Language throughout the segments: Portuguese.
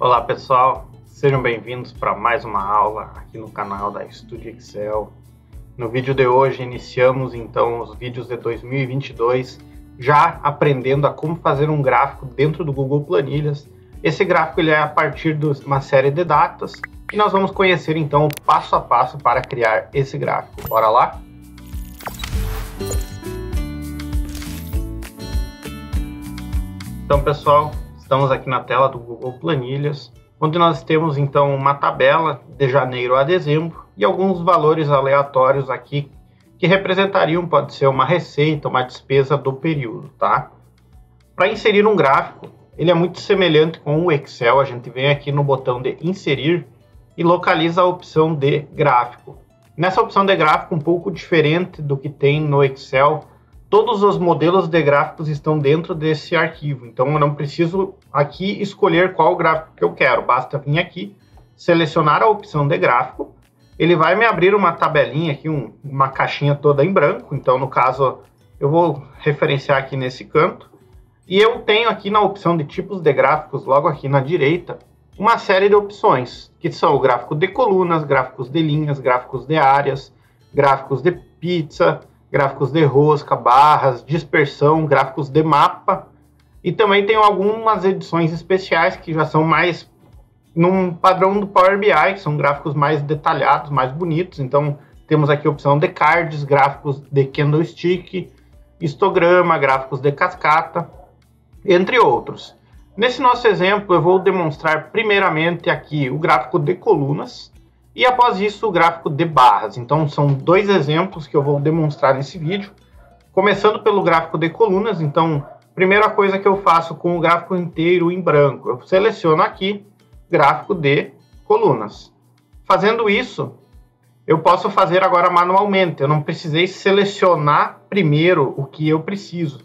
Olá pessoal, sejam bem-vindos para mais uma aula aqui no canal da Studio Excel. No vídeo de hoje iniciamos então os vídeos de 2022, já aprendendo a como fazer um gráfico dentro do Google Planilhas. Esse gráfico ele é a partir de uma série de datas e nós vamos conhecer então o passo a passo para criar esse gráfico. Bora lá? Então pessoal, estamos aqui na tela do Google Planilhas, onde nós temos então uma tabela de janeiro a dezembro e alguns valores aleatórios aqui que representariam, pode ser uma receita, uma despesa do período, tá? Para inserir um gráfico, ele é muito semelhante com o Excel. A gente vem aqui no botão de inserir e localiza a opção de gráfico. Nessa opção de gráfico, um pouco diferente do que tem no Excel, todos os modelos de gráficos estão dentro desse arquivo, então eu não preciso aqui escolher qual gráfico que eu quero, basta vir aqui, selecionar a opção de gráfico, ele vai me abrir uma tabelinha aqui, uma caixinha toda em branco, então no caso eu vou referenciar aqui nesse canto, e eu tenho aqui na opção de tipos de gráficos, logo aqui na direita, uma série de opções, que são o gráfico de colunas, gráficos de linhas, gráficos de áreas, gráficos de pizza, gráficos de rosca, barras, dispersão, gráficos de mapa. E também tem algumas edições especiais que já são mais num padrão do Power BI, que são gráficos mais detalhados, mais bonitos. Então temos aqui a opção de cards, gráficos de candlestick, histograma, gráficos de cascata, entre outros. Nesse nosso exemplo eu vou demonstrar primeiramente aqui o gráfico de colunas, e após isso o gráfico de barras. Então são dois exemplos que eu vou demonstrar nesse vídeo. Começando pelo gráfico de colunas, então primeira coisa que eu faço com o gráfico inteiro em branco, eu seleciono aqui gráfico de colunas. Fazendo isso, eu posso fazer agora manualmente, eu não precisei selecionar primeiro o que eu preciso.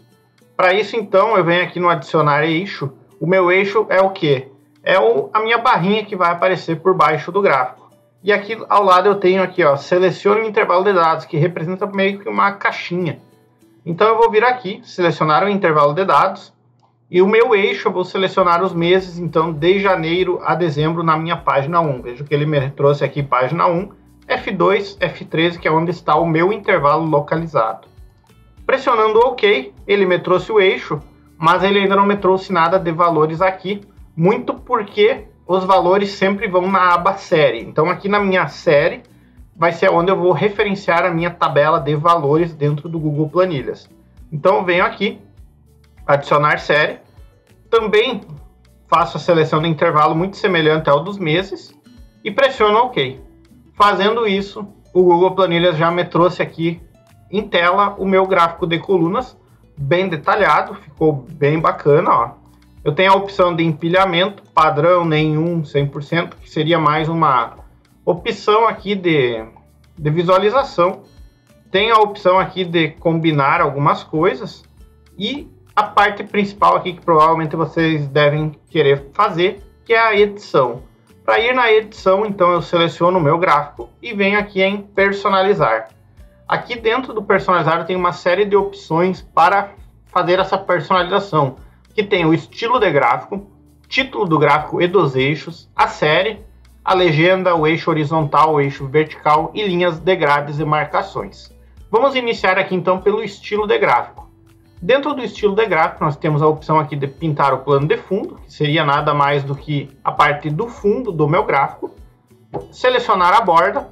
Para isso então eu venho aqui no adicionar eixo, o meu eixo é o quê? É a minha barrinha que vai aparecer por baixo do gráfico. E aqui ao lado eu tenho aqui, ó, selecione o intervalo de dados, que representa meio que uma caixinha. Então eu vou vir aqui, selecionar o intervalo de dados, e o meu eixo eu vou selecionar os meses, então de janeiro a dezembro na minha página 1. Veja que ele me trouxe aqui página 1, F2, F13, que é onde está o meu intervalo localizado. Pressionando OK, ele me trouxe o eixo, mas ele ainda não me trouxe nada de valores aqui, muito porque os valores sempre vão na aba série. Então aqui na minha série vai ser onde eu vou referenciar a minha tabela de valores dentro do Google Planilhas. Então eu venho aqui, adicionar série, também faço a seleção do intervalo muito semelhante ao dos meses e pressiono OK. Fazendo isso, o Google Planilhas já me trouxe aqui em tela o meu gráfico de colunas, bem detalhado, ficou bem bacana, ó. Eu tenho a opção de empilhamento, padrão, nenhum, 100%, que seria mais uma opção aqui de visualização. Tem a opção aqui de combinar algumas coisas. E a parte principal aqui que provavelmente vocês devem querer fazer, que é a edição. Para ir na edição, então eu seleciono o meu gráfico e venho aqui em personalizar. Aqui dentro do personalizar eu tenho uma série de opções para fazer essa personalização, que tem o estilo de gráfico, título do gráfico e dos eixos, a série, a legenda, o eixo horizontal, o eixo vertical e linhas de grades e marcações. Vamos iniciar aqui então pelo estilo de gráfico. Dentro do estilo de gráfico nós temos a opção aqui de pintar o plano de fundo, que seria nada mais do que a parte do fundo do meu gráfico, selecionar a borda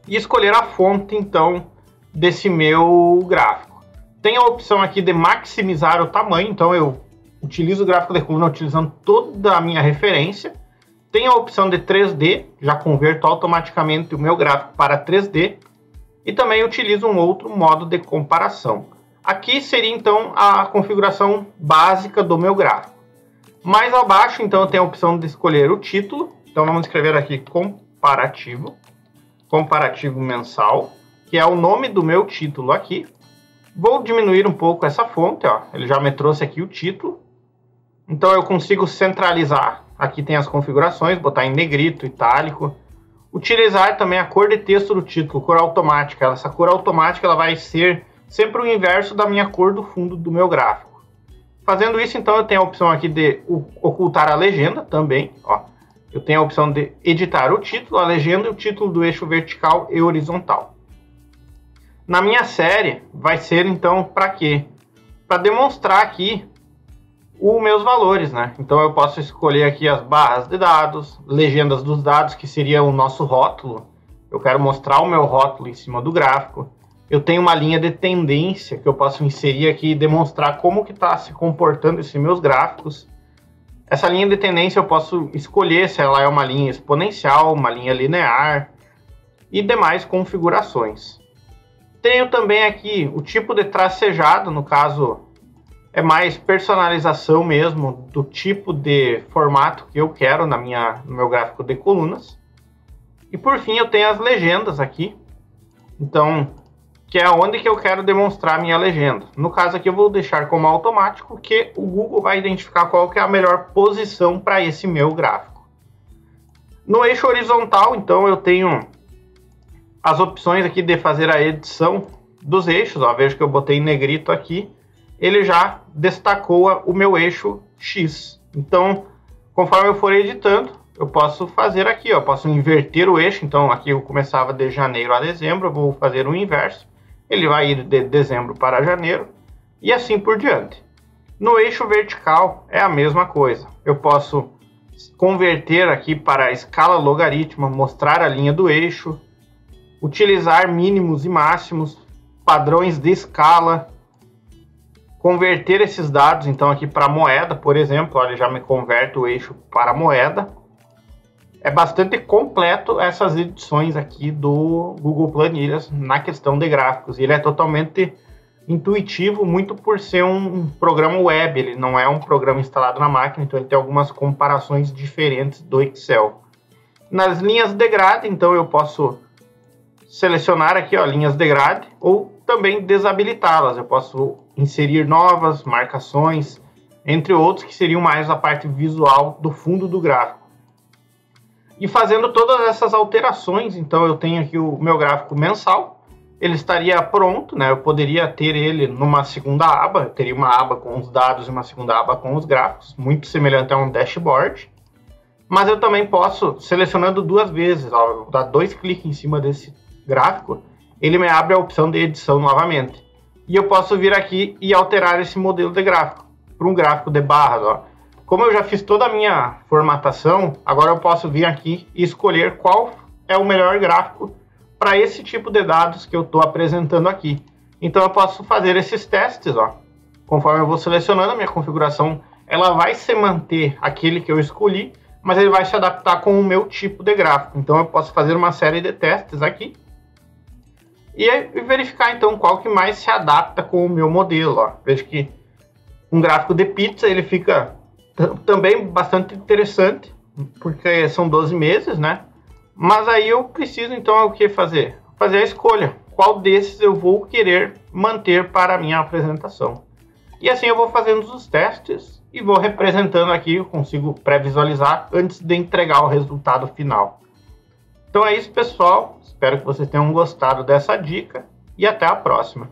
e escolher a fonte então desse meu gráfico. Tem a opção aqui de maximizar o tamanho, então eu utilizo o gráfico de coluna utilizando toda a minha referência. Tem a opção de 3D, já converto automaticamente o meu gráfico para 3D. E também utilizo um outro modo de comparação. Aqui seria então a configuração básica do meu gráfico. Mais abaixo então eu tenho a opção de escolher o título. Então vamos escrever aqui comparativo. Comparativo mensal, que é o nome do meu título aqui. Vou diminuir um pouco essa fonte, ó. Ele já me trouxe aqui o título. Então eu consigo centralizar, aqui tem as configurações, botar em negrito, itálico. Utilizar também a cor de texto do título, cor automática. Essa cor automática ela vai ser sempre o inverso da minha cor do fundo do meu gráfico. Fazendo isso, então, eu tenho a opção aqui de ocultar a legenda também, ó. Eu tenho a opção de editar o título, a legenda e o título do eixo vertical e horizontal. Na minha série, vai ser, então, para quê? Para demonstrar aqui os meus valores, né? Então, eu posso escolher aqui as barras de dados, legendas dos dados, que seria o nosso rótulo. Eu quero mostrar o meu rótulo em cima do gráfico. Eu tenho uma linha de tendência que eu posso inserir aqui e demonstrar como que está se comportando esses meus gráficos. Essa linha de tendência eu posso escolher se ela é uma linha exponencial, uma linha linear e demais configurações. Tenho também aqui o tipo de tracejado, no caso é mais personalização mesmo do tipo de formato que eu quero no meu gráfico de colunas. E por fim eu tenho as legendas aqui, então, que é onde que eu quero demonstrar a minha legenda. No caso aqui eu vou deixar como automático, que o Google vai identificar qual que é a melhor posição para esse meu gráfico. No eixo horizontal, então, eu tenho as opções aqui de fazer a edição dos eixos. Ó, vejo que eu botei em negrito aqui, ele já destacou o meu eixo X. Então, conforme eu for editando, eu posso fazer aqui, ó, posso inverter o eixo. Então, aqui eu começava de janeiro a dezembro, eu vou fazer o inverso. Ele vai ir de dezembro para janeiro e assim por diante. No eixo vertical é a mesma coisa. Eu posso converter aqui para a escala logarítmica, mostrar a linha do eixo, utilizar mínimos e máximos, padrões de escala, converter esses dados então aqui para moeda, por exemplo. Olha, já me converte o eixo para moeda. É bastante completo essas edições aqui do Google Planilhas na questão de gráficos. Ele é totalmente intuitivo, muito por ser um programa web. Ele não é um programa instalado na máquina, então ele tem algumas comparações diferentes do Excel. Nas linhas de grade, então eu posso selecionar aqui, ó, linhas de grade, ou também desabilitá-las. Eu posso inserir novas marcações, entre outros, que seriam mais a parte visual do fundo do gráfico. E fazendo todas essas alterações, então eu tenho aqui o meu gráfico mensal. Ele estaria pronto, né? Eu poderia ter ele numa segunda aba. Eu teria uma aba com os dados e uma segunda aba com os gráficos, muito semelhante a um dashboard. Mas eu também posso, selecionando duas vezes, ó, vou dar 2 cliques em cima desse gráfico, ele me abre a opção de edição novamente. E eu posso vir aqui e alterar esse modelo de gráfico para um gráfico de barras, ó. Como eu já fiz toda a minha formatação, agora eu posso vir aqui e escolher qual é o melhor gráfico para esse tipo de dados que eu estou apresentando aqui. Então eu posso fazer esses testes, ó. Conforme eu vou selecionando a minha configuração, ela vai se manter aquele que eu escolhi, mas ele vai se adaptar com o meu tipo de gráfico. Então eu posso fazer uma série de testes aqui e verificar então qual que mais se adapta com o meu modelo, ó. Vejo que um gráfico de pizza ele fica também bastante interessante, porque são 12 meses, né? Mas aí eu preciso então o que fazer? Fazer a escolha. Qual desses eu vou querer manter para a minha apresentação. E assim eu vou fazendo os testes e vou representando aqui, eu consigo pré-visualizar antes de entregar o resultado final. Então é isso, pessoal. Espero que vocês tenham gostado dessa dica e até a próxima.